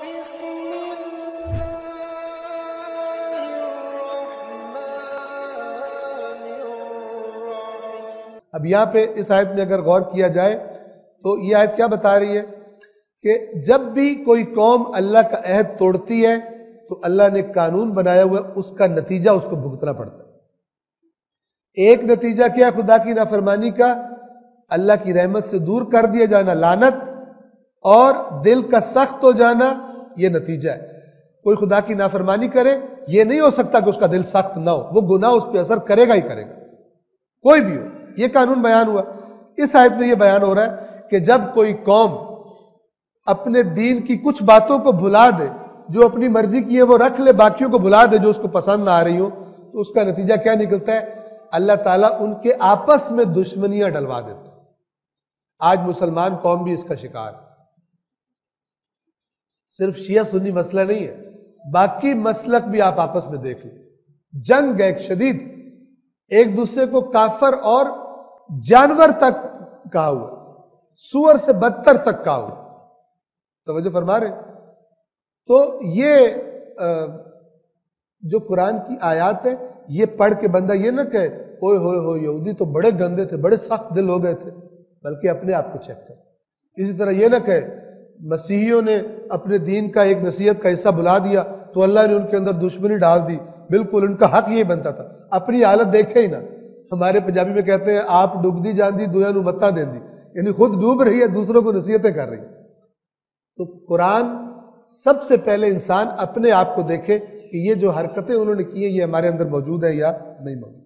اب یہاں پہ اس آیت میں اگر غور کیا جائے تو یہ آیت کیا بتا رہی ہے کہ جب بھی کوئی قوم اللہ کا عہد توڑتی ہے تو اللہ نے قانون بنایا ہوا ہے، اس کا نتیجہ اس کو بھگتنا پڑتا ہے۔ ایک نتیجہ کیا ہے خدا کی نافرمانی کا؟ اللہ کی رحمت سے دور کر دیا جانا، لعنت، اور دل کا سخت ہو جانا، یہ نتیجہ ہے۔ کوئی خدا کی نافرمانی کرے، یہ نہیں ہو سکتا کہ اس کا دل سخت نہ ہو، وہ گناہ اس پہ اثر کرے گا ہی کرے گا، کوئی بھی ہو۔ یہ قانون بیان ہوا۔ اس آیت میں یہ بیان ہو رہا ہے کہ جب کوئی قوم اپنے دین کی کچھ باتوں کو بھلا دے، جو اپنی مرضی کی ہے وہ رکھ لے، باقیوں کو بھلا دے جو اس کو پسند نہ آ رہی ہو، تو اس کا نتیجہ کیا نکلتا ہے؟ اللہ تعالیٰ ان کے آپس میں دشمنیاں ڈلوا دیتا ہے۔ آج مسلمان قوم بھی اس کا شکار ہے۔ صرف شیعہ سنی مسئلہ نہیں ہے، باقی مسلک بھی آپ آپس میں دیکھ لیں، جنگ ہے ایک شدید، ایک دوسرے کو کافر اور جانور تک کہا ہوا، سور سے بدتر تک کہا ہوا۔ توجہ فرما رہے ہیں؟ تو یہ جو قرآن کی آیات ہے، یہ پڑھ کے بندہ یہ نہ کہے اوئے ہوئے ہوئے یہودی تو بڑے گندے تھے، بڑے سخت دل ہو گئے تھے، بلکہ اپنے آپ کو چیک کرے۔ اسی طرح یہ نہ کہے مسیحیوں نے اپنے دین کا ایک نصیحت کا حصہ بلا دیا تو اللہ نے ان کے اندر دشمنی ڈال دی، بالکل ان کا حق یہ بنتا تھا، اپنی حالت دیکھے ہی نہ۔ ہمارے پنجابی میں کہتے ہیں آپ ڈوب دی جان دی دویا نو متا دین دی، یعنی خود ڈوب رہی ہے، دوسروں کو نصیحتیں کر رہی ہے۔ تو قرآن سب سے پہلے انسان اپنے آپ کو دیکھے کہ یہ جو حرکتیں انہوں نے کی ہیں یہ ہمارے اندر موجود ہے یا نہیں موجود۔